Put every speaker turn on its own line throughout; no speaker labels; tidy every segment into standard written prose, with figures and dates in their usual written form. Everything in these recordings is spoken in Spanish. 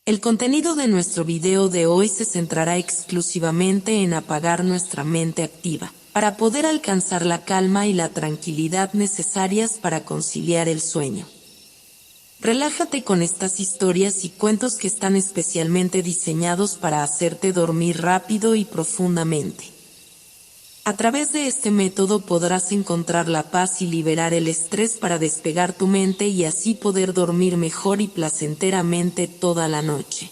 El contenido de nuestro video de hoy se centrará exclusivamente en apagar nuestra mente activa, para poder alcanzar la calma y la tranquilidad necesarias para conciliar el sueño. Relájate con estas historias y cuentos que están especialmente diseñados para hacerte dormir rápido y profundamente. A través de este método podrás encontrar la paz y liberar el estrés para despegar tu mente y así poder dormir mejor y placenteramente toda la noche.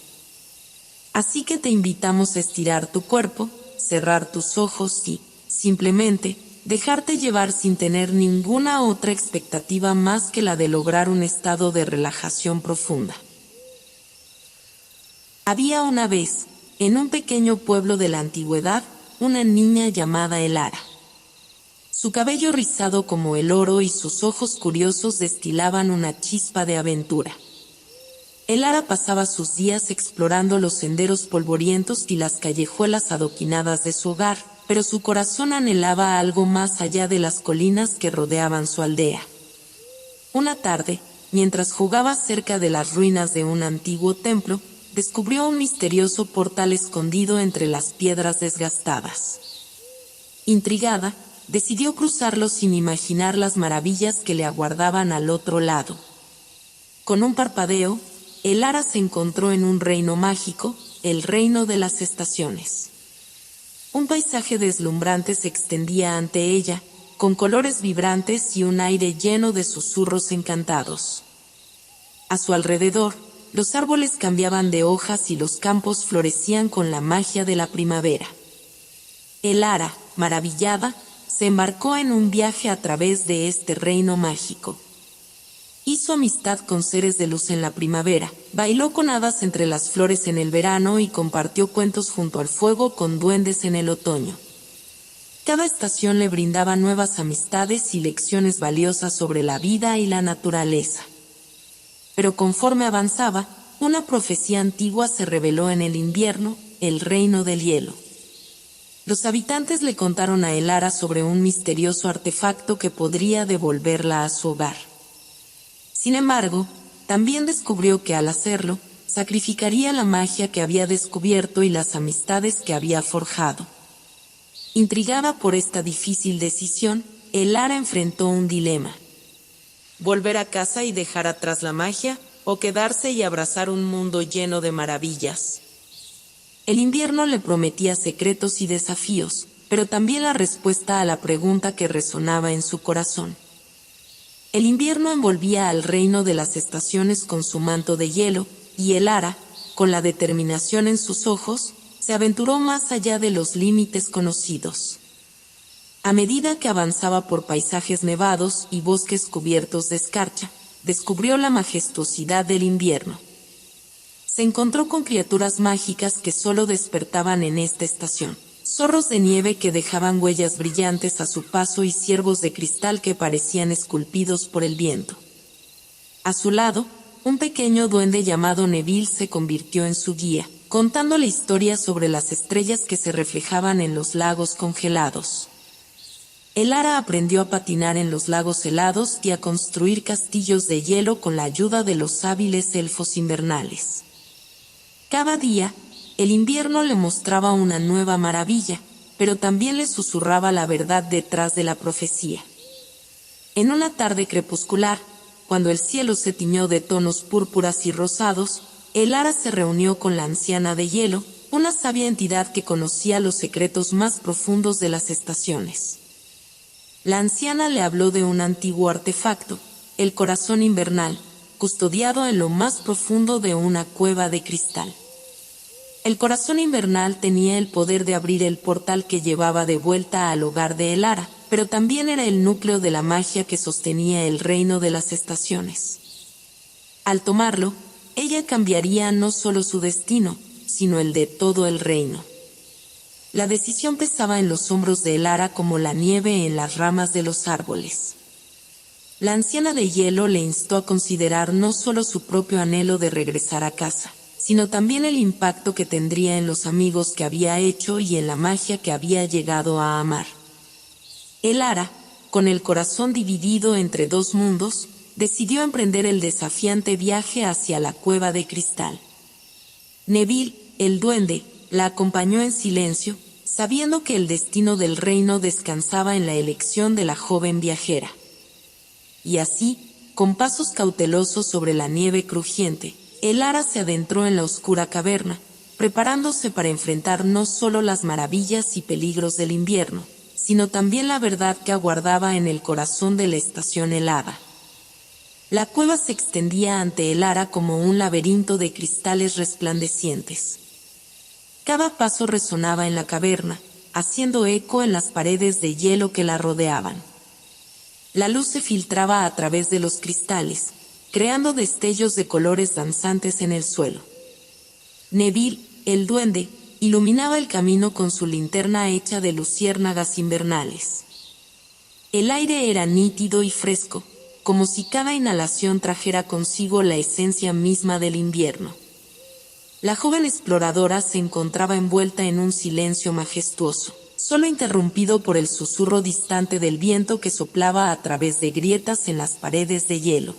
Así que te invitamos a estirar tu cuerpo, cerrar tus ojos y, simplemente, dejarte llevar sin tener ninguna otra expectativa más que la de lograr un estado de relajación profunda. Había una vez, en un pequeño pueblo de la antigüedad, una niña llamada Elara. Su cabello rizado como el oro y sus ojos curiosos destilaban una chispa de aventura. Elara pasaba sus días explorando los senderos polvorientos y las callejuelas adoquinadas de su hogar, pero su corazón anhelaba algo más allá de las colinas que rodeaban su aldea. Una tarde, mientras jugaba cerca de las ruinas de un antiguo templo, descubrió un misterioso portal escondido entre las piedras desgastadas. Intrigada, decidió cruzarlo sin imaginar las maravillas que le aguardaban al otro lado. Con un parpadeo, Elara se encontró en un reino mágico, el reino de las estaciones. Un paisaje deslumbrante se extendía ante ella, con colores vibrantes y un aire lleno de susurros encantados. A su alrededor, los árboles cambiaban de hojas y los campos florecían con la magia de la primavera. Elara, maravillada, se embarcó en un viaje a través de este reino mágico. Hizo amistad con seres de luz en la primavera, bailó con hadas entre las flores en el verano y compartió cuentos junto al fuego con duendes en el otoño. Cada estación le brindaba nuevas amistades y lecciones valiosas sobre la vida y la naturaleza. Pero conforme avanzaba, una profecía antigua se reveló en el invierno, el reino del hielo. Los habitantes le contaron a Elara sobre un misterioso artefacto que podría devolverla a su hogar. Sin embargo, también descubrió que al hacerlo, sacrificaría la magia que había descubierto y las amistades que había forjado. Intrigada por esta difícil decisión, Elara enfrentó un dilema. ¿Volver a casa y dejar atrás la magia, o quedarse y abrazar un mundo lleno de maravillas? El invierno le prometía secretos y desafíos, pero también la respuesta a la pregunta que resonaba en su corazón. El invierno envolvía al reino de las estaciones con su manto de hielo, y Elara, con la determinación en sus ojos, se aventuró más allá de los límites conocidos. A medida que avanzaba por paisajes nevados y bosques cubiertos de escarcha, descubrió la majestuosidad del invierno. Se encontró con criaturas mágicas que solo despertaban en esta estación. Zorros de nieve que dejaban huellas brillantes a su paso y ciervos de cristal que parecían esculpidos por el viento. A su lado, un pequeño duende llamado Neville se convirtió en su guía, contándole historias sobre las estrellas que se reflejaban en los lagos congelados. Elara aprendió a patinar en los lagos helados y a construir castillos de hielo con la ayuda de los hábiles elfos invernales. Cada día, el invierno le mostraba una nueva maravilla, pero también le susurraba la verdad detrás de la profecía. En una tarde crepuscular, cuando el cielo se tiñó de tonos púrpuras y rosados, Elara se reunió con la anciana de hielo, una sabia entidad que conocía los secretos más profundos de las estaciones. La anciana le habló de un antiguo artefacto, el corazón invernal, custodiado en lo más profundo de una cueva de cristal. El corazón invernal tenía el poder de abrir el portal que llevaba de vuelta al hogar de Elara, pero también era el núcleo de la magia que sostenía el reino de las estaciones. Al tomarlo, ella cambiaría no solo su destino, sino el de todo el reino. La decisión pesaba en los hombros de Elara como la nieve en las ramas de los árboles. La anciana de hielo le instó a considerar no solo su propio anhelo de regresar a casa, sino también el impacto que tendría en los amigos que había hecho y en la magia que había llegado a amar. Elara, con el corazón dividido entre dos mundos, decidió emprender el desafiante viaje hacia la cueva de cristal. Neville, el duende, la acompañó en silencio, sabiendo que el destino del reino descansaba en la elección de la joven viajera. Y así, con pasos cautelosos sobre la nieve crujiente, el Ara se adentró en la oscura caverna, preparándose para enfrentar no solo las maravillas y peligros del invierno, sino también la verdad que aguardaba en el corazón de la estación helada. La cueva se extendía ante el Ara como un laberinto de cristales resplandecientes. Cada paso resonaba en la caverna, haciendo eco en las paredes de hielo que la rodeaban. La luz se filtraba a través de los cristales, creando destellos de colores danzantes en el suelo. Neville, el duende, iluminaba el camino con su linterna hecha de luciérnagas invernales. El aire era nítido y fresco, como si cada inhalación trajera consigo la esencia misma del invierno. La joven exploradora se encontraba envuelta en un silencio majestuoso, solo interrumpido por el susurro distante del viento que soplaba a través de grietas en las paredes de hielo.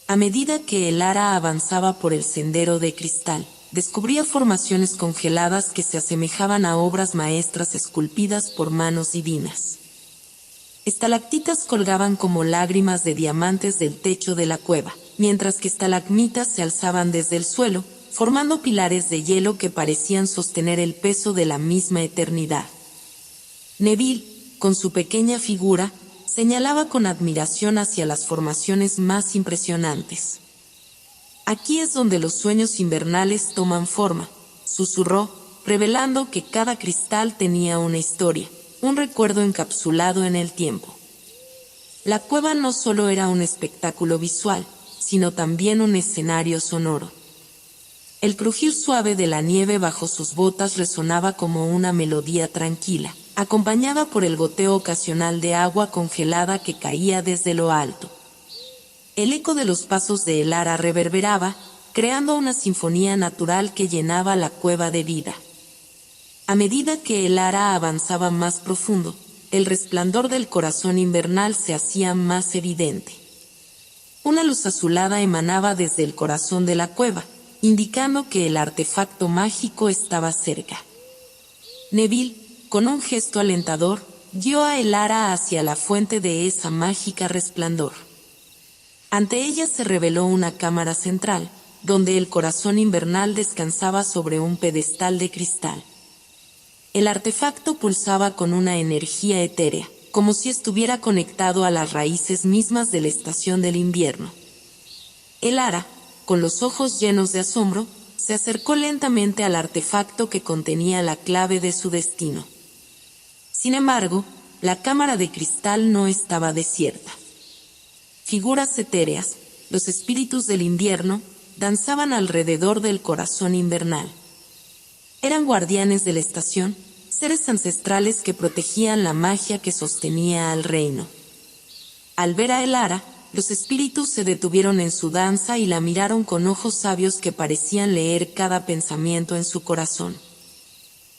A medida que el Ara avanzaba por el sendero de cristal, descubría formaciones congeladas que se asemejaban a obras maestras esculpidas por manos divinas. Estalactitas colgaban como lágrimas de diamantes del techo de la cueva, mientras que estalagmitas se alzaban desde el suelo, formando pilares de hielo que parecían sostener el peso de la misma eternidad. Neville, con su pequeña figura, señalaba con admiración hacia las formaciones más impresionantes. «Aquí es donde los sueños invernales toman forma», susurró, revelando que cada cristal tenía una historia, un recuerdo encapsulado en el tiempo. La cueva no solo era un espectáculo visual, sino también un escenario sonoro. El crujir suave de la nieve bajo sus botas resonaba como una melodía tranquila, acompañada por el goteo ocasional de agua congelada que caía desde lo alto. El eco de los pasos de el Ara reverberaba, creando una sinfonía natural que llenaba la cueva de vida. A medida que el Ara avanzaba más profundo, el resplandor del corazón invernal se hacía más evidente. Una luz azulada emanaba desde el corazón de la cueva, indicando que el artefacto mágico estaba cerca. Neville, con un gesto alentador, guió a el Ara hacia la fuente de esa mágica resplandor. Ante ella se reveló una cámara central, donde el corazón invernal descansaba sobre un pedestal de cristal. El artefacto pulsaba con una energía etérea, como si estuviera conectado a las raíces mismas de la estación del invierno. El Ara, con los ojos llenos de asombro, se acercó lentamente al artefacto que contenía la clave de su destino. Sin embargo, la cámara de cristal no estaba desierta. Figuras etéreas, los espíritus del invierno, danzaban alrededor del corazón invernal. Eran guardianes de la estación, seres ancestrales que protegían la magia que sostenía al reino. Al ver a el Ara, los espíritus se detuvieron en su danza y la miraron con ojos sabios que parecían leer cada pensamiento en su corazón.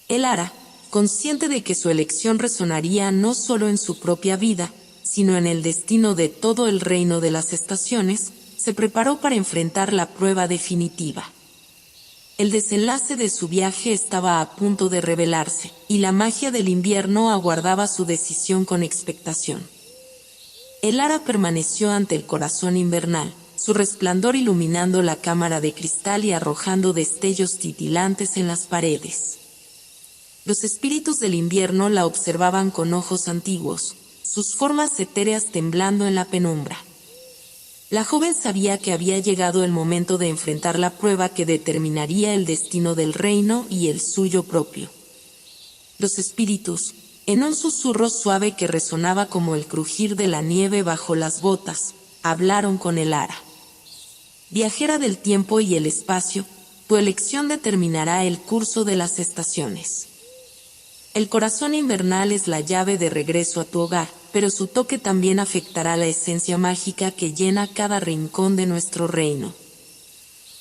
El Ara, consciente de que su elección resonaría no solo en su propia vida, sino en el destino de todo el reino de las estaciones, se preparó para enfrentar la prueba definitiva. El desenlace de su viaje estaba a punto de revelarse, y la magia del invierno aguardaba su decisión con expectación. El Ara permaneció ante el corazón invernal, su resplandor iluminando la cámara de cristal y arrojando destellos titilantes en las paredes. Los espíritus del invierno la observaban con ojos antiguos, sus formas etéreas temblando en la penumbra. La joven sabía que había llegado el momento de enfrentar la prueba que determinaría el destino del reino y el suyo propio. Los espíritus, en un susurro suave que resonaba como el crujir de la nieve bajo las botas, hablaron con el Ara. Viajera del tiempo y el espacio, tu elección determinará el curso de las estaciones. El corazón invernal es la llave de regreso a tu hogar, pero su toque también afectará la esencia mágica que llena cada rincón de nuestro reino.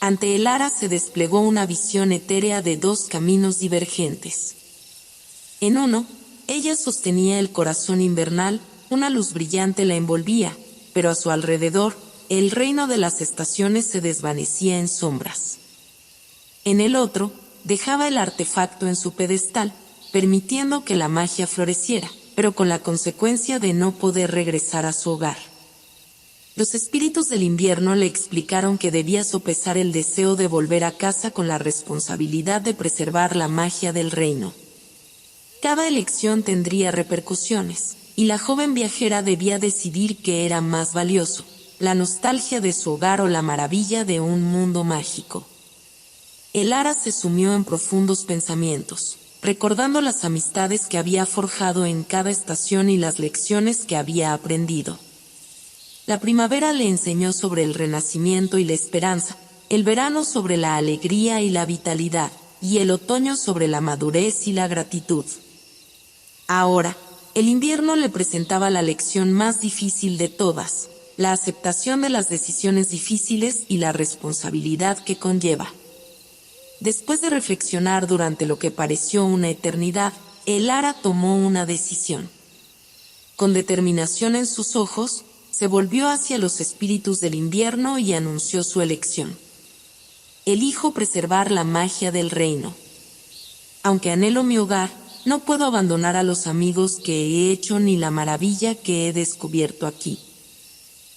Ante el Ara se desplegó una visión etérea de dos caminos divergentes. En uno, ella sostenía el corazón invernal, una luz brillante la envolvía, pero a su alrededor, el reino de las estaciones se desvanecía en sombras. En el otro, dejaba el artefacto en su pedestal, permitiendo que la magia floreciera, pero con la consecuencia de no poder regresar a su hogar. Los espíritus del invierno le explicaron que debía sopesar el deseo de volver a casa con la responsabilidad de preservar la magia del reino. Cada elección tendría repercusiones, y la joven viajera debía decidir qué era más valioso, la nostalgia de su hogar o la maravilla de un mundo mágico. Elara se sumió en profundos pensamientos, recordando las amistades que había forjado en cada estación y las lecciones que había aprendido. La primavera le enseñó sobre el renacimiento y la esperanza, el verano sobre la alegría y la vitalidad, y el otoño sobre la madurez y la gratitud. Ahora, el invierno le presentaba la lección más difícil de todas, la aceptación de las decisiones difíciles y la responsabilidad que conlleva. Después de reflexionar durante lo que pareció una eternidad, Elara tomó una decisión. Con determinación en sus ojos, se volvió hacia los espíritus del invierno y anunció su elección. Elijo preservar la magia del reino. Aunque anhelo mi hogar, no puedo abandonar a los amigos que he hecho ni la maravilla que he descubierto aquí.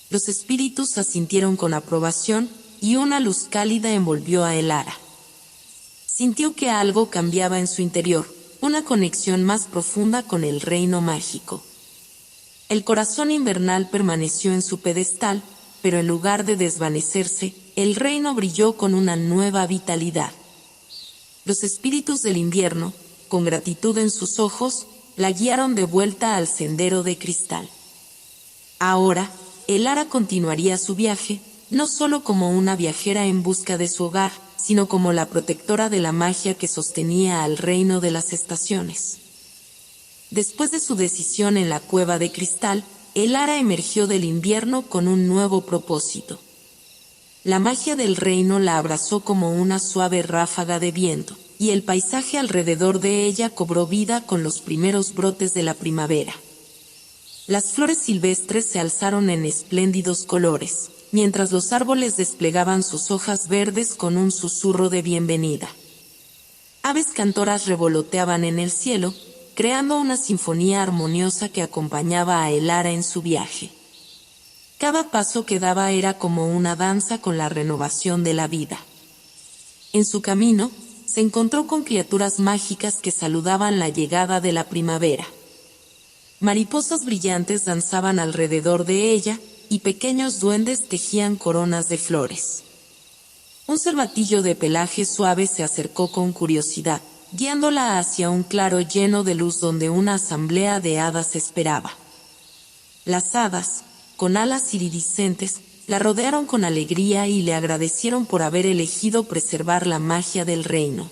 Los espíritus asintieron con aprobación y una luz cálida envolvió a Elara. Sintió que algo cambiaba en su interior, una conexión más profunda con el reino mágico. El corazón invernal permaneció en su pedestal, pero en lugar de desvanecerse, el reino brilló con una nueva vitalidad. Los espíritus del invierno, con gratitud en sus ojos, la guiaron de vuelta al sendero de cristal. Ahora, Elara continuaría su viaje, no solo como una viajera en busca de su hogar, sino como la protectora de la magia que sostenía al reino de las estaciones. Después de su decisión en la cueva de cristal, Elara emergió del invierno con un nuevo propósito. La magia del reino la abrazó como una suave ráfaga de viento, y el paisaje alrededor de ella cobró vida con los primeros brotes de la primavera. Las flores silvestres se alzaron en espléndidos colores, mientras los árboles desplegaban sus hojas verdes con un susurro de bienvenida. Aves cantoras revoloteaban en el cielo, creando una sinfonía armoniosa que acompañaba a Elara en su viaje. Cada paso que daba era como una danza con la renovación de la vida. En su camino, se encontró con criaturas mágicas que saludaban la llegada de la primavera. Mariposas brillantes danzaban alrededor de ella, y pequeños duendes tejían coronas de flores. Un cervatillo de pelaje suave se acercó con curiosidad, guiándola hacia un claro lleno de luz donde una asamblea de hadas esperaba. Las hadas, con alas iridiscentes, la rodearon con alegría y le agradecieron por haber elegido preservar la magia del reino.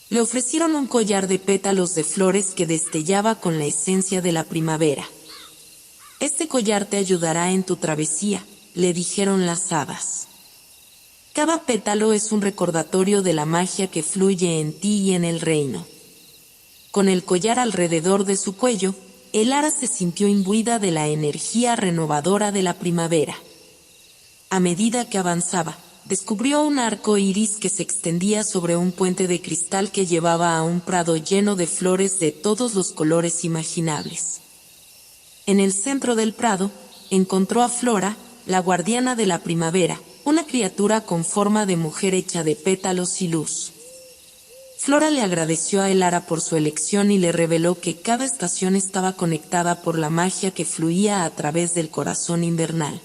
Le ofrecieron un collar de pétalos de flores que destellaba con la esencia de la primavera. Este collar te ayudará en tu travesía, le dijeron las hadas. Cada pétalo es un recordatorio de la magia que fluye en ti y en el reino. Con el collar alrededor de su cuello, Elara se sintió imbuida de la energía renovadora de la primavera. A medida que avanzaba, descubrió un arco iris que se extendía sobre un puente de cristal que llevaba a un prado lleno de flores de todos los colores imaginables. En el centro del prado, encontró a Flora, la guardiana de la primavera, una criatura con forma de mujer hecha de pétalos y luz. Flora le agradeció a Elara por su elección y le reveló que cada estación estaba conectada por la magia que fluía a través del corazón invernal.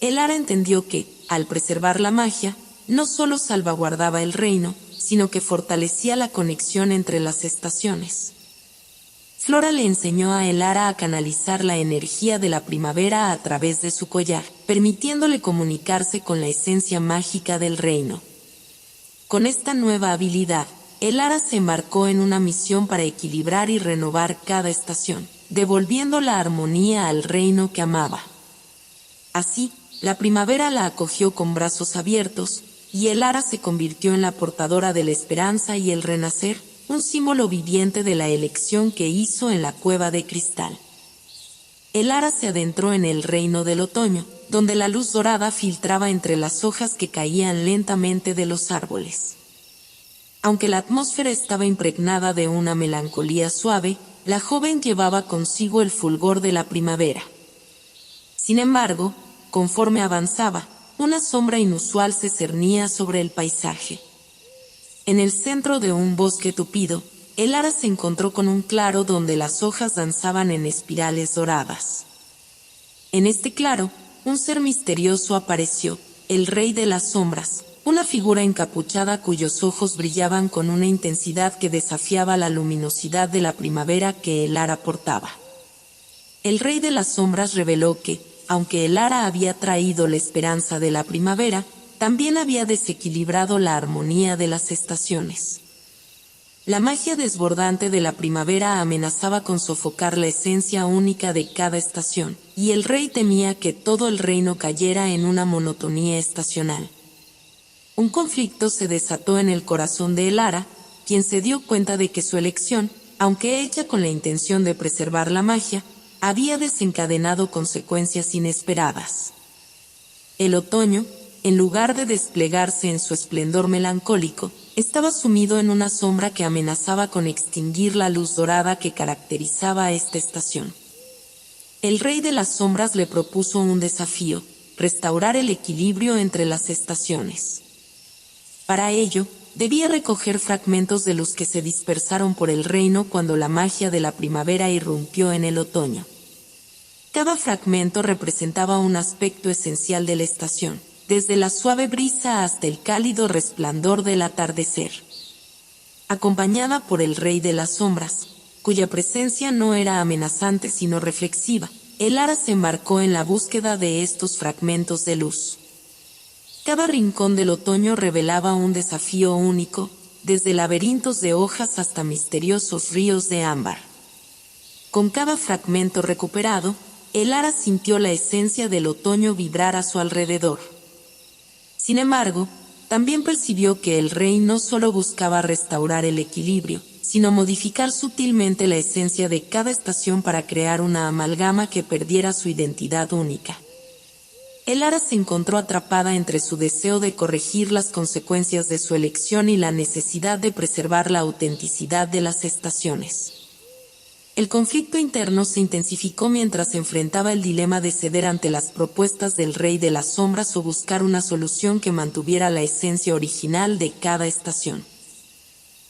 Elara entendió que, al preservar la magia, no solo salvaguardaba el reino, sino que fortalecía la conexión entre las estaciones. Flora le enseñó a Elara a canalizar la energía de la primavera a través de su collar, permitiéndole comunicarse con la esencia mágica del reino. Con esta nueva habilidad, Elara se embarcó en una misión para equilibrar y renovar cada estación, devolviendo la armonía al reino que amaba. Así, la primavera la acogió con brazos abiertos, y Elara se convirtió en la portadora de la esperanza y el renacer, un símbolo viviente de la elección que hizo en la cueva de cristal. Elara se adentró en el reino del otoño, donde la luz dorada filtraba entre las hojas que caían lentamente de los árboles. Aunque la atmósfera estaba impregnada de una melancolía suave, la joven llevaba consigo el fulgor de la primavera. Sin embargo, conforme avanzaba, una sombra inusual se cernía sobre el paisaje. En el centro de un bosque tupido, Elara se encontró con un claro donde las hojas danzaban en espirales doradas. En este claro, un ser misterioso apareció, el rey de las sombras, una figura encapuchada cuyos ojos brillaban con una intensidad que desafiaba la luminosidad de la primavera que Elara portaba. El rey de las sombras reveló que, aunque Elara había traído la esperanza de la primavera, también había desequilibrado la armonía de las estaciones. La magia desbordante de la primavera amenazaba con sofocar la esencia única de cada estación, y el rey temía que todo el reino cayera en una monotonía estacional. Un conflicto se desató en el corazón de Elara, quien se dio cuenta de que su elección, aunque hecha con la intención de preservar la magia, había desencadenado consecuencias inesperadas. El otoño, en lugar de desplegarse en su esplendor melancólico, estaba sumido en una sombra que amenazaba con extinguir la luz dorada que caracterizaba a esta estación. El rey de las sombras le propuso un desafío: restaurar el equilibrio entre las estaciones. Para ello, debía recoger fragmentos de luz que se dispersaron por el reino cuando la magia de la primavera irrumpió en el otoño. Cada fragmento representaba un aspecto esencial de la estación, desde la suave brisa hasta el cálido resplandor del atardecer. Acompañada por el rey de las sombras, cuya presencia no era amenazante sino reflexiva, Elara se embarcó en la búsqueda de estos fragmentos de luz. Cada rincón del otoño revelaba un desafío único, desde laberintos de hojas hasta misteriosos ríos de ámbar. Con cada fragmento recuperado, Elara sintió la esencia del otoño vibrar a su alrededor. Sin embargo, también percibió que el rey no solo buscaba restaurar el equilibrio, sino modificar sutilmente la esencia de cada estación para crear una amalgama que perdiera su identidad única. Elara se encontró atrapada entre su deseo de corregir las consecuencias de su elección y la necesidad de preservar la autenticidad de las estaciones. El conflicto interno se intensificó mientras enfrentaba el dilema de ceder ante las propuestas del rey de las sombras o buscar una solución que mantuviera la esencia original de cada estación.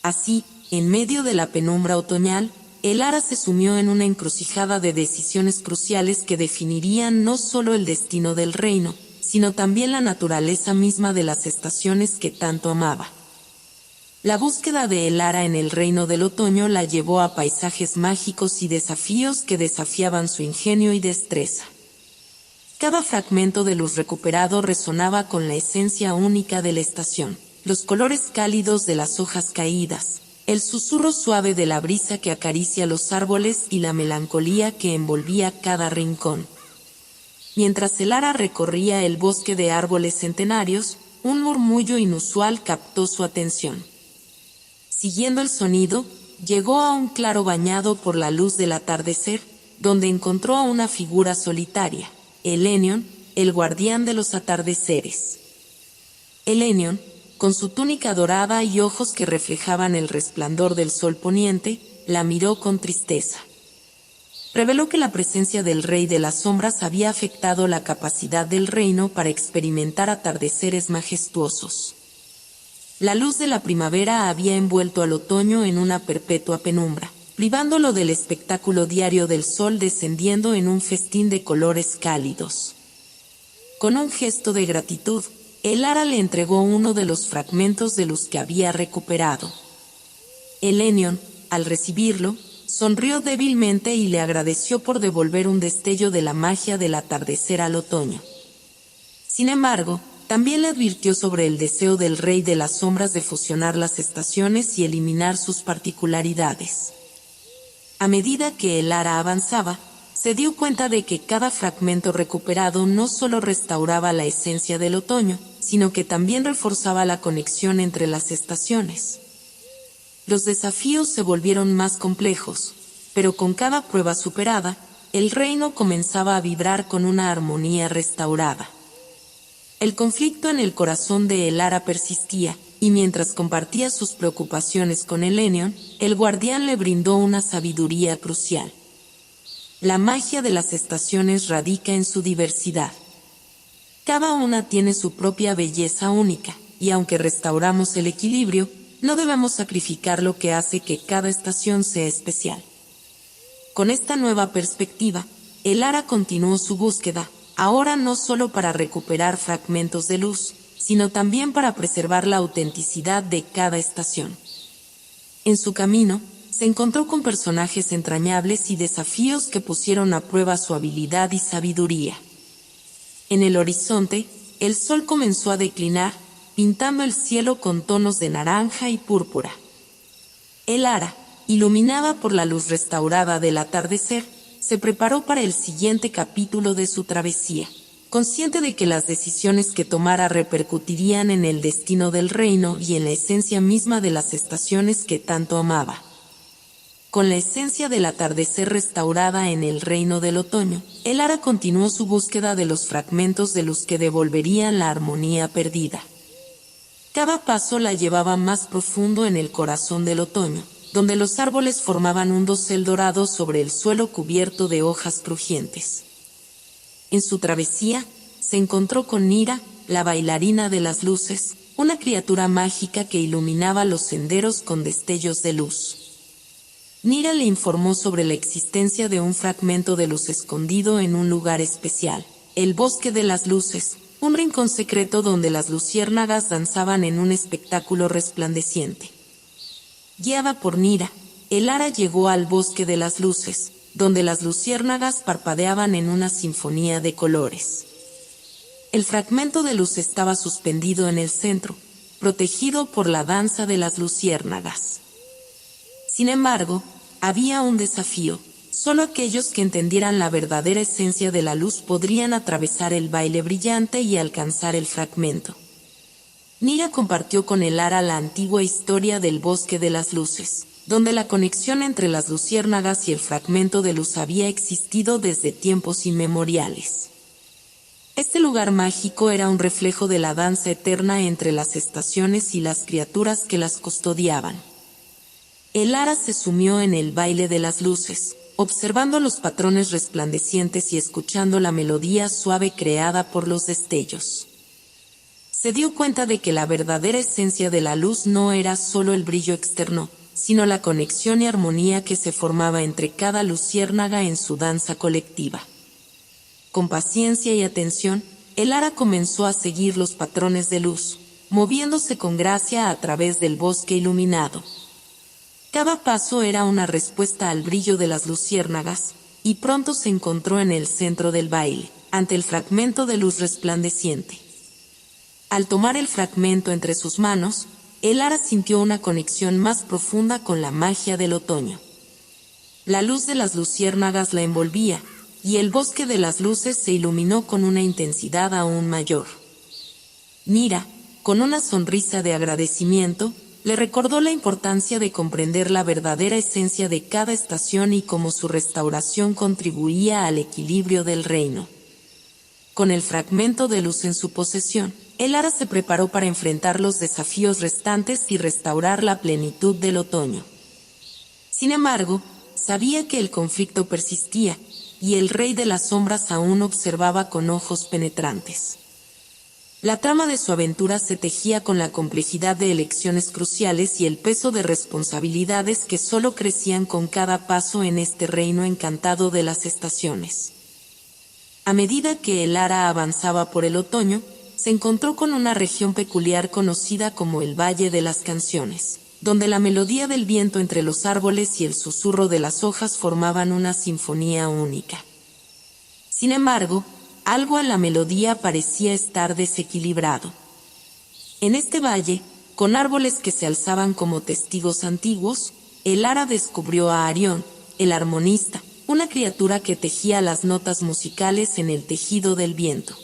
Así, en medio de la penumbra otoñal, Elara se sumió en una encrucijada de decisiones cruciales que definirían no solo el destino del reino, sino también la naturaleza misma de las estaciones que tanto amaba. La búsqueda de Elara en el reino del otoño la llevó a paisajes mágicos y desafíos que desafiaban su ingenio y destreza. Cada fragmento de luz recuperado resonaba con la esencia única de la estación, los colores cálidos de las hojas caídas, el susurro suave de la brisa que acaricia los árboles y la melancolía que envolvía cada rincón. Mientras Elara recorría el bosque de árboles centenarios, un murmullo inusual captó su atención. Siguiendo el sonido, llegó a un claro bañado por la luz del atardecer, donde encontró a una figura solitaria, Elenion, el guardián de los atardeceres. Elenion, con su túnica dorada y ojos que reflejaban el resplandor del sol poniente, la miró con tristeza. Reveló que la presencia del rey de las sombras había afectado la capacidad del reino para experimentar atardeceres majestuosos. La luz de la primavera había envuelto al otoño en una perpetua penumbra, privándolo del espectáculo diario del sol descendiendo en un festín de colores cálidos. Con un gesto de gratitud, Elara le entregó uno de los fragmentos de luz que había recuperado. Elenion, al recibirlo, sonrió débilmente y le agradeció por devolver un destello de la magia del atardecer al otoño. Sin embargo, también le advirtió sobre el deseo del rey de las sombras de fusionar las estaciones y eliminar sus particularidades. A medida que Elara avanzaba, se dio cuenta de que cada fragmento recuperado no solo restauraba la esencia del otoño, sino que también reforzaba la conexión entre las estaciones. Los desafíos se volvieron más complejos, pero con cada prueba superada, el reino comenzaba a vibrar con una armonía restaurada. El conflicto en el corazón de Elara persistía, y mientras compartía sus preocupaciones con Elenion, el guardián le brindó una sabiduría crucial. La magia de las estaciones radica en su diversidad. Cada una tiene su propia belleza única, y aunque restauramos el equilibrio, no debemos sacrificar lo que hace que cada estación sea especial. Con esta nueva perspectiva, Elara continuó su búsqueda, ahora no solo para recuperar fragmentos de luz, sino también para preservar la autenticidad de cada estación. En su camino, se encontró con personajes entrañables y desafíos que pusieron a prueba su habilidad y sabiduría. En el horizonte, el sol comenzó a declinar, pintando el cielo con tonos de naranja y púrpura. Elara, iluminada por la luz restaurada del atardecer, se preparó para el siguiente capítulo de su travesía, consciente de que las decisiones que tomara repercutirían en el destino del reino y en la esencia misma de las estaciones que tanto amaba. Con la esencia del atardecer restaurada en el reino del otoño, Elara continuó su búsqueda de los fragmentos de luz que devolverían la armonía perdida. Cada paso la llevaba más profundo en el corazón del otoño, donde los árboles formaban un dosel dorado sobre el suelo cubierto de hojas crujientes. En su travesía, se encontró con Nira, la bailarina de las luces, una criatura mágica que iluminaba los senderos con destellos de luz. Nira le informó sobre la existencia de un fragmento de luz escondido en un lugar especial, el Bosque de las Luces, un rincón secreto donde las luciérnagas danzaban en un espectáculo resplandeciente. Guiada por Nira, Elara llegó al Bosque de las Luces, donde las luciérnagas parpadeaban en una sinfonía de colores. El fragmento de luz estaba suspendido en el centro, protegido por la danza de las luciérnagas. Sin embargo, había un desafío. Solo aquellos que entendieran la verdadera esencia de la luz podrían atravesar el baile brillante y alcanzar el fragmento. Nira compartió con Elara la antigua historia del Bosque de las Luces, donde la conexión entre las luciérnagas y el fragmento de luz había existido desde tiempos inmemoriales. Este lugar mágico era un reflejo de la danza eterna entre las estaciones y las criaturas que las custodiaban. Elara se sumió en el baile de las luces, observando los patrones resplandecientes y escuchando la melodía suave creada por los destellos. Se dio cuenta de que la verdadera esencia de la luz no era solo el brillo externo, sino la conexión y armonía que se formaba entre cada luciérnaga en su danza colectiva. Con paciencia y atención, Elara comenzó a seguir los patrones de luz, moviéndose con gracia a través del bosque iluminado. Cada paso era una respuesta al brillo de las luciérnagas, y pronto se encontró en el centro del baile, ante el fragmento de luz resplandeciente. Al tomar el fragmento entre sus manos, Elara sintió una conexión más profunda con la magia del otoño. La luz de las luciérnagas la envolvía, y el bosque de las luces se iluminó con una intensidad aún mayor. Nira, con una sonrisa de agradecimiento, le recordó la importancia de comprender la verdadera esencia de cada estación y cómo su restauración contribuía al equilibrio del reino. Con el fragmento de luz en su posesión, Elara se preparó para enfrentar los desafíos restantes y restaurar la plenitud del otoño. Sin embargo, sabía que el conflicto persistía, y el Rey de las Sombras aún observaba con ojos penetrantes. La trama de su aventura se tejía con la complejidad de elecciones cruciales y el peso de responsabilidades que solo crecían con cada paso en este reino encantado de las estaciones. A medida que Elara avanzaba por el otoño, se encontró con una región peculiar conocida como el Valle de las Canciones, donde la melodía del viento entre los árboles y el susurro de las hojas formaban una sinfonía única. Sin embargo, algo en la melodía parecía estar desequilibrado. En este valle, con árboles que se alzaban como testigos antiguos, Elara descubrió a Arión, el armonista, una criatura que tejía las notas musicales en el tejido del viento.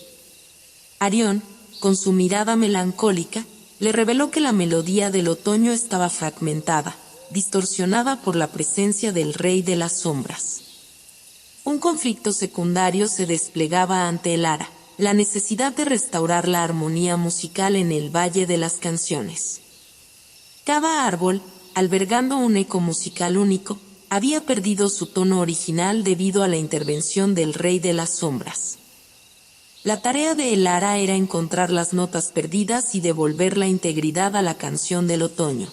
Arión, con su mirada melancólica, le reveló que la melodía del otoño estaba fragmentada, distorsionada por la presencia del Rey de las Sombras. Un conflicto secundario se desplegaba ante Elara, la necesidad de restaurar la armonía musical en el Valle de las Canciones. Cada árbol, albergando un eco musical único, había perdido su tono original debido a la intervención del Rey de las Sombras. La tarea de Elara era encontrar las notas perdidas y devolver la integridad a la canción del otoño.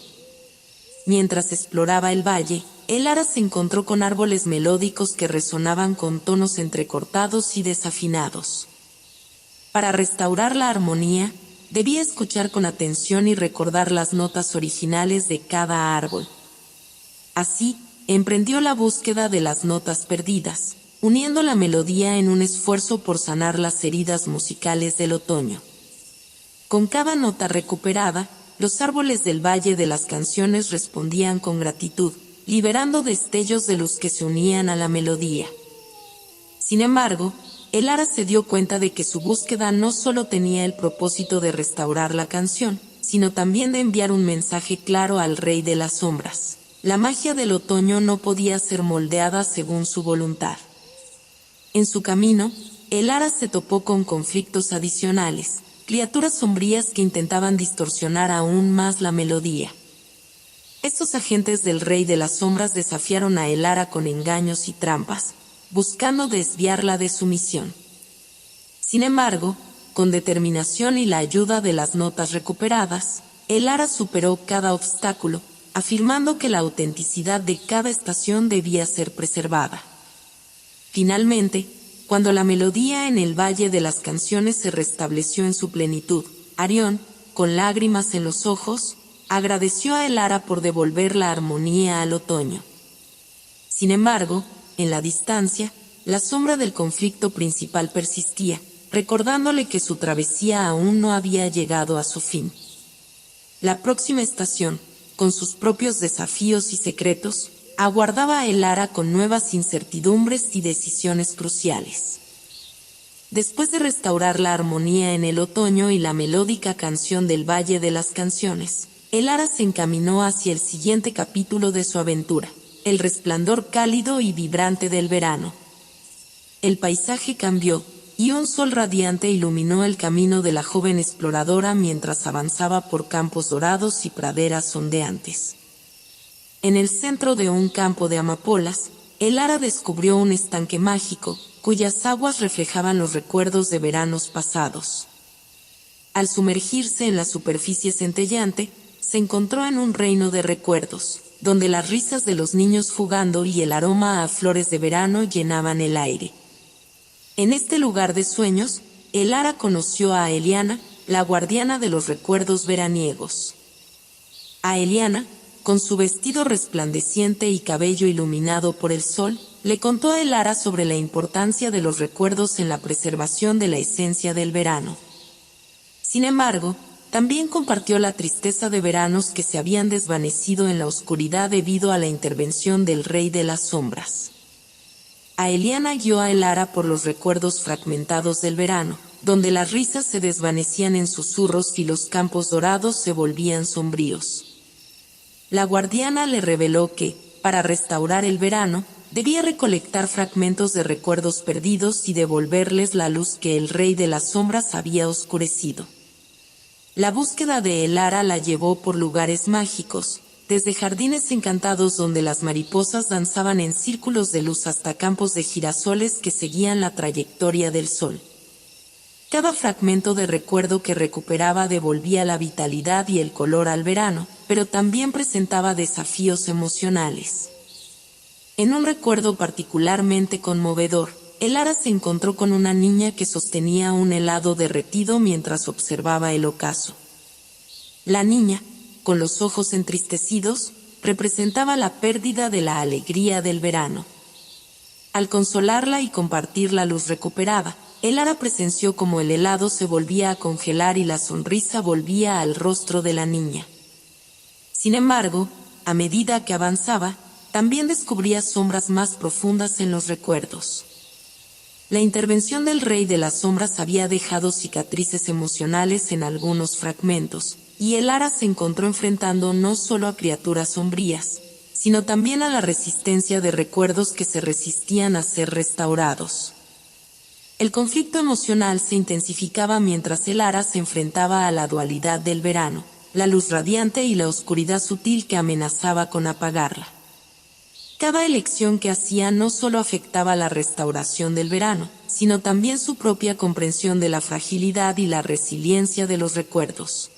Mientras exploraba el valle, Elara se encontró con árboles melódicos que resonaban con tonos entrecortados y desafinados. Para restaurar la armonía, debía escuchar con atención y recordar las notas originales de cada árbol. Así, emprendió la búsqueda de las notas perdidas, uniendo la melodía en un esfuerzo por sanar las heridas musicales del otoño. Con cada nota recuperada, los árboles del Valle de las Canciones respondían con gratitud, liberando destellos de luz que se unían a la melodía. Sin embargo, Elara se dio cuenta de que su búsqueda no solo tenía el propósito de restaurar la canción, sino también de enviar un mensaje claro al Rey de las Sombras. La magia del otoño no podía ser moldeada según su voluntad. En su camino, Elara se topó con conflictos adicionales, criaturas sombrías que intentaban distorsionar aún más la melodía. Estos agentes del Rey de las Sombras desafiaron a Elara con engaños y trampas, buscando desviarla de su misión. Sin embargo, con determinación y la ayuda de las notas recuperadas, Elara superó cada obstáculo, afirmando que la autenticidad de cada estación debía ser preservada. Finalmente, cuando la melodía en el Valle de las Canciones se restableció en su plenitud, Arión, con lágrimas en los ojos, agradeció a Elara por devolver la armonía al otoño. Sin embargo, en la distancia, la sombra del conflicto principal persistía, recordándole que su travesía aún no había llegado a su fin. La próxima estación, con sus propios desafíos y secretos, aguardaba a Elara con nuevas incertidumbres y decisiones cruciales. Después de restaurar la armonía en el otoño y la melódica canción del Valle de las Canciones, Elara se encaminó hacia el siguiente capítulo de su aventura, el resplandor cálido y vibrante del verano. El paisaje cambió, y un sol radiante iluminó el camino de la joven exploradora mientras avanzaba por campos dorados y praderas ondeantes. En el centro de un campo de amapolas, Elara descubrió un estanque mágico, cuyas aguas reflejaban los recuerdos de veranos pasados. Al sumergirse en la superficie centelleante, se encontró en un reino de recuerdos, donde las risas de los niños jugando y el aroma a flores de verano llenaban el aire. En este lugar de sueños, Elara conoció a Eliana, la guardiana de los recuerdos veraniegos. A Eliana, con su vestido resplandeciente y cabello iluminado por el sol, le contó a Elara sobre la importancia de los recuerdos en la preservación de la esencia del verano. Sin embargo, también compartió la tristeza de veranos que se habían desvanecido en la oscuridad debido a la intervención del Rey de las Sombras. A Eliana guió a Elara por los recuerdos fragmentados del verano, donde las risas se desvanecían en susurros y los campos dorados se volvían sombríos. La guardiana le reveló que, para restaurar el verano, debía recolectar fragmentos de recuerdos perdidos y devolverles la luz que el Rey de las Sombras había oscurecido. La búsqueda de Elara la llevó por lugares mágicos, desde jardines encantados donde las mariposas danzaban en círculos de luz hasta campos de girasoles que seguían la trayectoria del sol. Cada fragmento de recuerdo que recuperaba devolvía la vitalidad y el color al verano, pero también presentaba desafíos emocionales. En un recuerdo particularmente conmovedor, Elara se encontró con una niña que sostenía un helado derretido mientras observaba el ocaso. La niña, con los ojos entristecidos, representaba la pérdida de la alegría del verano. Al consolarla y compartir la luz recuperada, Elara presenció cómo el helado se volvía a congelar y la sonrisa volvía al rostro de la niña. Sin embargo, a medida que avanzaba, también descubría sombras más profundas en los recuerdos. La intervención del Rey de las Sombras había dejado cicatrices emocionales en algunos fragmentos, y Elara se encontró enfrentando no solo a criaturas sombrías, sino también a la resistencia de recuerdos que se resistían a ser restaurados. El conflicto emocional se intensificaba mientras Elara se enfrentaba a la dualidad del verano, la luz radiante y la oscuridad sutil que amenazaba con apagarla. Cada elección que hacía no solo afectaba la restauración del verano, sino también su propia comprensión de la fragilidad y la resiliencia de los recuerdos.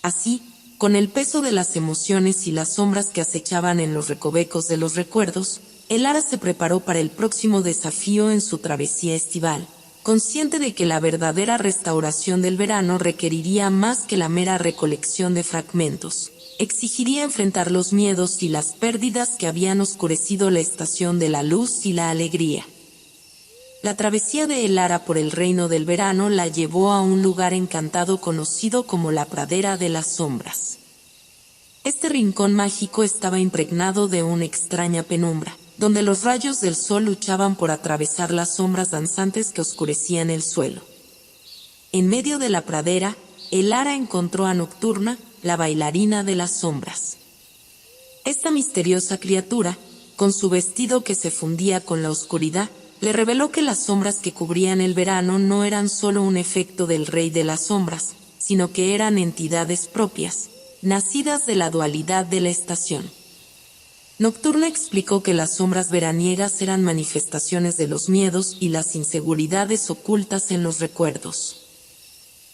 Así, con el peso de las emociones y las sombras que acechaban en los recovecos de los recuerdos, Elara se preparó para el próximo desafío en su travesía estival, consciente de que la verdadera restauración del verano requeriría más que la mera recolección de fragmentos. Exigiría enfrentar los miedos y las pérdidas que habían oscurecido la estación de la luz y la alegría. La travesía de Elara por el reino del verano la llevó a un lugar encantado conocido como la Pradera de las Sombras. Este rincón mágico estaba impregnado de una extraña penumbra, donde los rayos del sol luchaban por atravesar las sombras danzantes que oscurecían el suelo. En medio de la pradera, Elara encontró a Nocturna, la bailarina de las sombras. Esta misteriosa criatura, con su vestido que se fundía con la oscuridad, le reveló que las sombras que cubrían el verano no eran solo un efecto del rey de las sombras, sino que eran entidades propias, nacidas de la dualidad de la estación. Nocturna explicó que las sombras veraniegas eran manifestaciones de los miedos y las inseguridades ocultas en los recuerdos.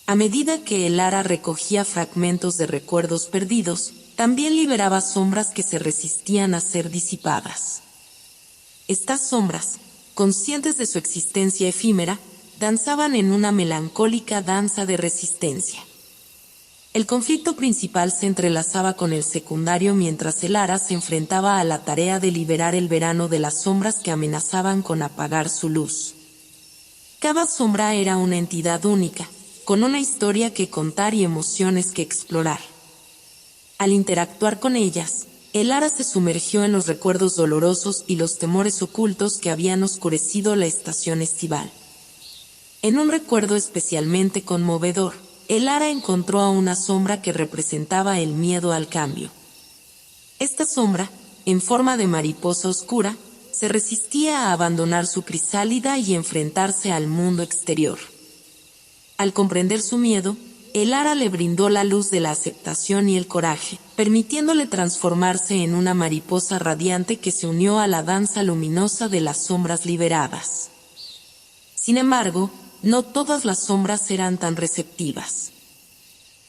A medida que Elara recogía fragmentos de recuerdos perdidos, también liberaba sombras que se resistían a ser disipadas. Estas sombras, conscientes de su existencia efímera, danzaban en una melancólica danza de resistencia. El conflicto principal se entrelazaba con el secundario mientras Elara se enfrentaba a la tarea de liberar el verano de las sombras que amenazaban con apagar su luz. Cada sombra era una entidad única, con una historia que contar y emociones que explorar. Al interactuar con ellas, Elara se sumergió en los recuerdos dolorosos y los temores ocultos que habían oscurecido la estación estival. En un recuerdo especialmente conmovedor, Elara encontró a una sombra que representaba el miedo al cambio. Esta sombra, en forma de mariposa oscura, se resistía a abandonar su crisálida y enfrentarse al mundo exterior. Al comprender su miedo, Elara le brindó la luz de la aceptación y el coraje, permitiéndole transformarse en una mariposa radiante que se unió a la danza luminosa de las sombras liberadas. Sin embargo, no todas las sombras eran tan receptivas.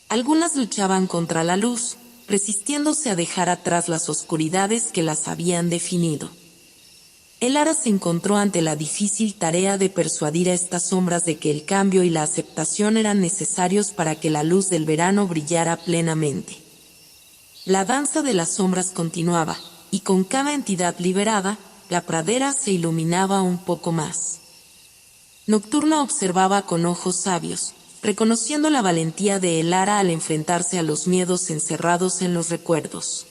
Algunas luchaban contra la luz, resistiéndose a dejar atrás las oscuridades que las habían definido. Elara se encontró ante la difícil tarea de persuadir a estas sombras de que el cambio y la aceptación eran necesarios para que la luz del verano brillara plenamente. La danza de las sombras continuaba, y con cada entidad liberada, la pradera se iluminaba un poco más. Nocturna observaba con ojos sabios, reconociendo la valentía de Elara al enfrentarse a los miedos encerrados en los recuerdos.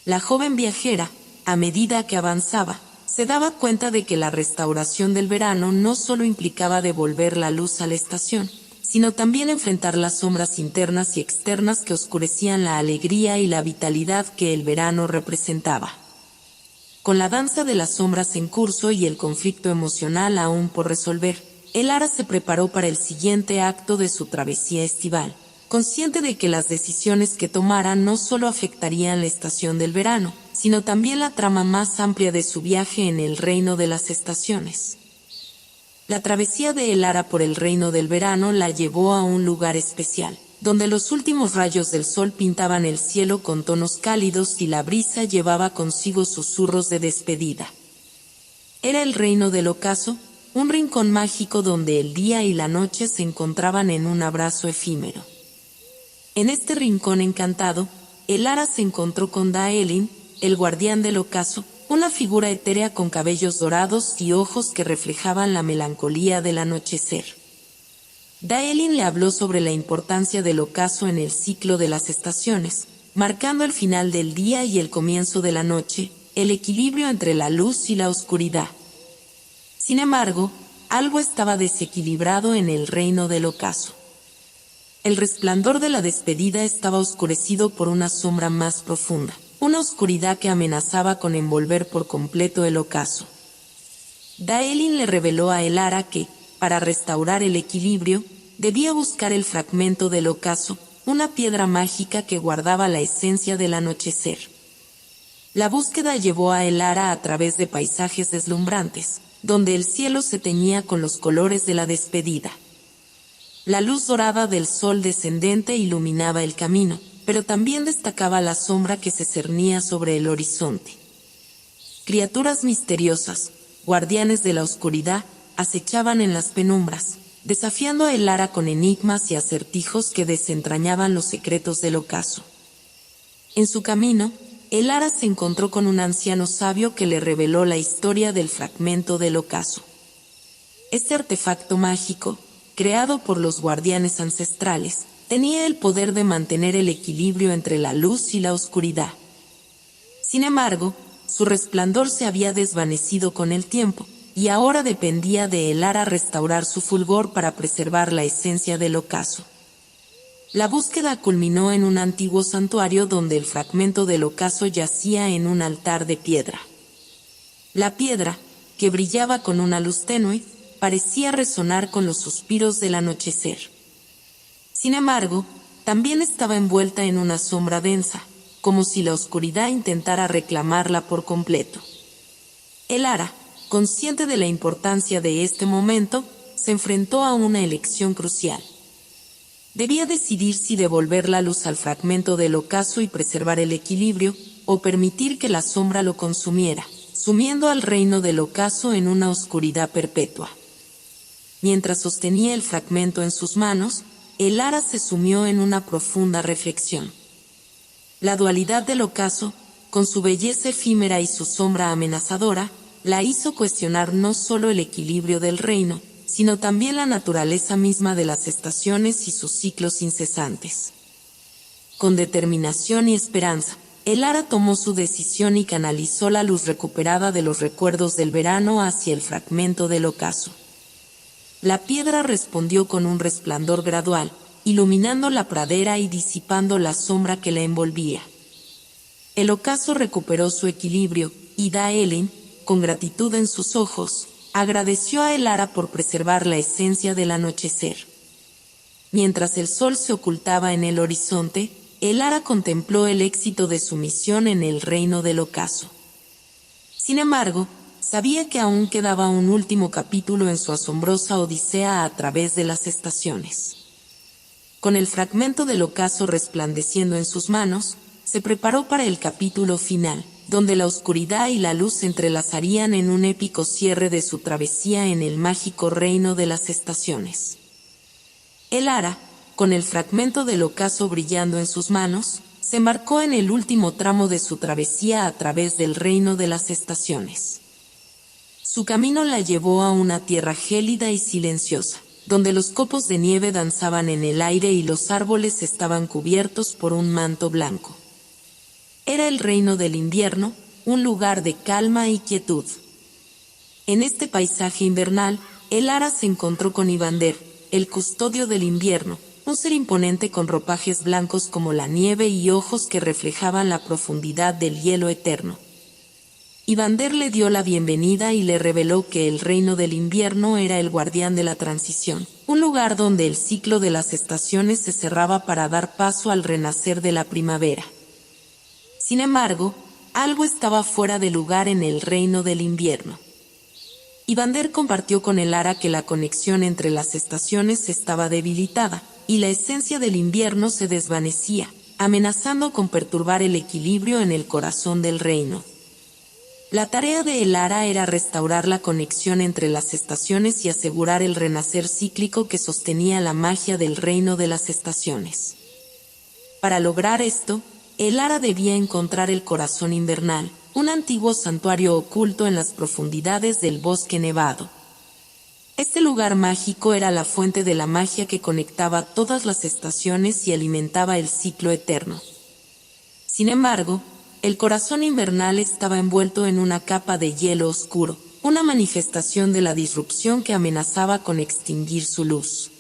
La joven viajera, a medida que avanzaba, se daba cuenta de que la restauración del verano no solo implicaba devolver la luz a la estación, sino también enfrentar las sombras internas y externas que oscurecían la alegría y la vitalidad que el verano representaba. Con la danza de las sombras en curso y el conflicto emocional aún por resolver, Elara se preparó para el siguiente acto de su travesía estival, consciente de que las decisiones que tomara no solo afectarían la estación del verano, sino también la trama más amplia de su viaje en el reino de las estaciones. La travesía de Elara por el reino del verano la llevó a un lugar especial, donde los últimos rayos del sol pintaban el cielo con tonos cálidos y la brisa llevaba consigo susurros de despedida. Era el reino del ocaso, un rincón mágico donde el día y la noche se encontraban en un abrazo efímero. En este rincón encantado, Elara se encontró con Daelin, el guardián del ocaso, una figura etérea con cabellos dorados y ojos que reflejaban la melancolía del anochecer. Daelin le habló sobre la importancia del ocaso en el ciclo de las estaciones, marcando el final del día y el comienzo de la noche, el equilibrio entre la luz y la oscuridad. Sin embargo, algo estaba desequilibrado en el reino del ocaso. El resplandor de la despedida estaba oscurecido por una sombra más profunda, una oscuridad que amenazaba con envolver por completo el ocaso. Daelin le reveló a Elara que, para restaurar el equilibrio, debía buscar el fragmento del ocaso, una piedra mágica que guardaba la esencia del anochecer. La búsqueda llevó a Elara a través de paisajes deslumbrantes, donde el cielo se teñía con los colores de la despedida. La luz dorada del sol descendente iluminaba el camino, pero también destacaba la sombra que se cernía sobre el horizonte. Criaturas misteriosas, guardianes de la oscuridad, acechaban en las penumbras, desafiando a Elara con enigmas y acertijos que desentrañaban los secretos del ocaso. En su camino, Elara se encontró con un anciano sabio que le reveló la historia del fragmento del ocaso. Este artefacto mágico, creado por los guardianes ancestrales, tenía el poder de mantener el equilibrio entre la luz y la oscuridad. Sin embargo, su resplandor se había desvanecido con el tiempo, y ahora dependía de Elara restaurar su fulgor para preservar la esencia del ocaso. La búsqueda culminó en un antiguo santuario donde el fragmento del ocaso yacía en un altar de piedra. La piedra, que brillaba con una luz tenue, parecía resonar con los suspiros del anochecer. Sin embargo, también estaba envuelta en una sombra densa, como si la oscuridad intentara reclamarla por completo. Elara, consciente de la importancia de este momento, se enfrentó a una elección crucial. Debía decidir si devolver la luz al fragmento del ocaso y preservar el equilibrio, o permitir que la sombra lo consumiera, sumiendo al reino del ocaso en una oscuridad perpetua. Mientras sostenía el fragmento en sus manos, Elara se sumió en una profunda reflexión. La dualidad del ocaso, con su belleza efímera y su sombra amenazadora, la hizo cuestionar no solo el equilibrio del reino, sino también la naturaleza misma de las estaciones y sus ciclos incesantes. Con determinación y esperanza, Elara tomó su decisión y canalizó la luz recuperada de los recuerdos del verano hacia el fragmento del ocaso. La piedra respondió con un resplandor gradual, iluminando la pradera y disipando la sombra que la envolvía. El ocaso recuperó su equilibrio, y Daelin, con gratitud en sus ojos, agradeció a Elara por preservar la esencia del anochecer. Mientras el sol se ocultaba en el horizonte, Elara contempló el éxito de su misión en el reino del ocaso. Sin embargo, sabía que aún quedaba un último capítulo en su asombrosa odisea a través de las estaciones. Con el fragmento del ocaso resplandeciendo en sus manos, se preparó para el capítulo final, donde la oscuridad y la luz se entrelazarían en un épico cierre de su travesía en el mágico reino de las estaciones. Elara, con el fragmento del ocaso brillando en sus manos, se embarcó en el último tramo de su travesía a través del reino de las estaciones. Su camino la llevó a una tierra gélida y silenciosa, donde los copos de nieve danzaban en el aire y los árboles estaban cubiertos por un manto blanco. Era el reino del invierno, un lugar de calma y quietud. En este paisaje invernal, Elara se encontró con Ivander, el custodio del invierno, un ser imponente con ropajes blancos como la nieve y ojos que reflejaban la profundidad del hielo eterno. Ivander le dio la bienvenida y le reveló que el reino del invierno era el guardián de la transición, un lugar donde el ciclo de las estaciones se cerraba para dar paso al renacer de la primavera. Sin embargo, algo estaba fuera de lugar en el reino del invierno. Ivander compartió con Elara que la conexión entre las estaciones estaba debilitada, y la esencia del invierno se desvanecía, amenazando con perturbar el equilibrio en el corazón del reino. La tarea de Elara era restaurar la conexión entre las estaciones y asegurar el renacer cíclico que sostenía la magia del reino de las estaciones. Para lograr esto, Elara debía encontrar el corazón invernal, un antiguo santuario oculto en las profundidades del bosque nevado. Este lugar mágico era la fuente de la magia que conectaba todas las estaciones y alimentaba el ciclo eterno. Sin embargo, el corazón invernal estaba envuelto en una capa de hielo oscuro, una manifestación de la disrupción que amenazaba con extinguir su luz.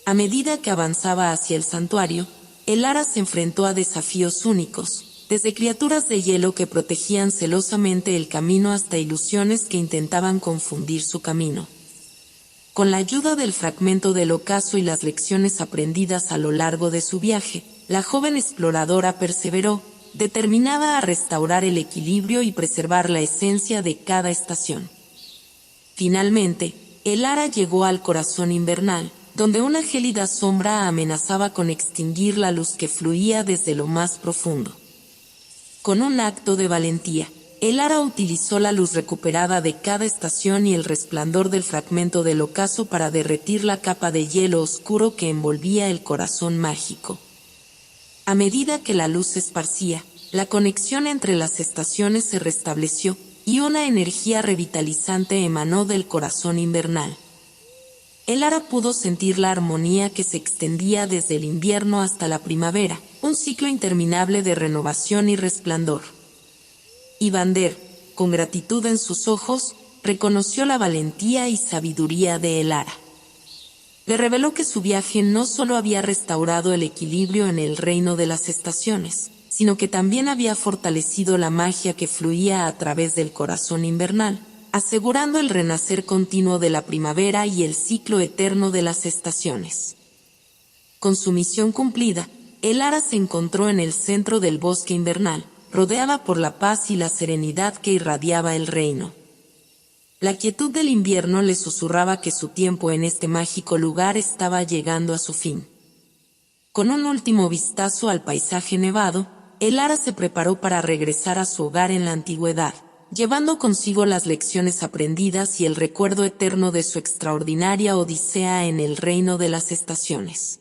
A medida que avanzaba hacia el santuario, Elara se enfrentó a desafíos únicos, desde criaturas de hielo que protegían celosamente el camino hasta ilusiones que intentaban confundir su camino. Con la ayuda del fragmento del ocaso y las lecciones aprendidas a lo largo de su viaje, la joven exploradora perseveró, determinada a restaurar el equilibrio y preservar la esencia de cada estación. Finalmente, el Ara llegó al corazón invernal, donde una gélida sombra amenazaba con extinguir la luz que fluía desde lo más profundo. Con un acto de valentía, el Ara utilizó la luz recuperada de cada estación y el resplandor del fragmento del ocaso para derretir la capa de hielo oscuro que envolvía el corazón mágico. A medida que la luz se esparcía, la conexión entre las estaciones se restableció, y una energía revitalizante emanó del corazón invernal. El Ara pudo sentir la armonía que se extendía desde el invierno hasta la primavera, un ciclo interminable de renovación y resplandor. Y Vander, con gratitud en sus ojos, reconoció la valentía y sabiduría de el Ara. Le reveló que su viaje no solo había restaurado el equilibrio en el reino de las estaciones, sino que también había fortalecido la magia que fluía a través del corazón invernal, asegurando el renacer continuo de la primavera y el ciclo eterno de las estaciones. Con su misión cumplida, el Ara se encontró en el centro del bosque invernal, rodeada por la paz y la serenidad que irradiaba el reino. La quietud del invierno le susurraba que su tiempo en este mágico lugar estaba llegando a su fin. Con un último vistazo al paisaje nevado, el Ara se preparó para regresar a su hogar en la antigüedad, llevando consigo las lecciones aprendidas y el recuerdo eterno de su extraordinaria odisea en el reino de las estaciones.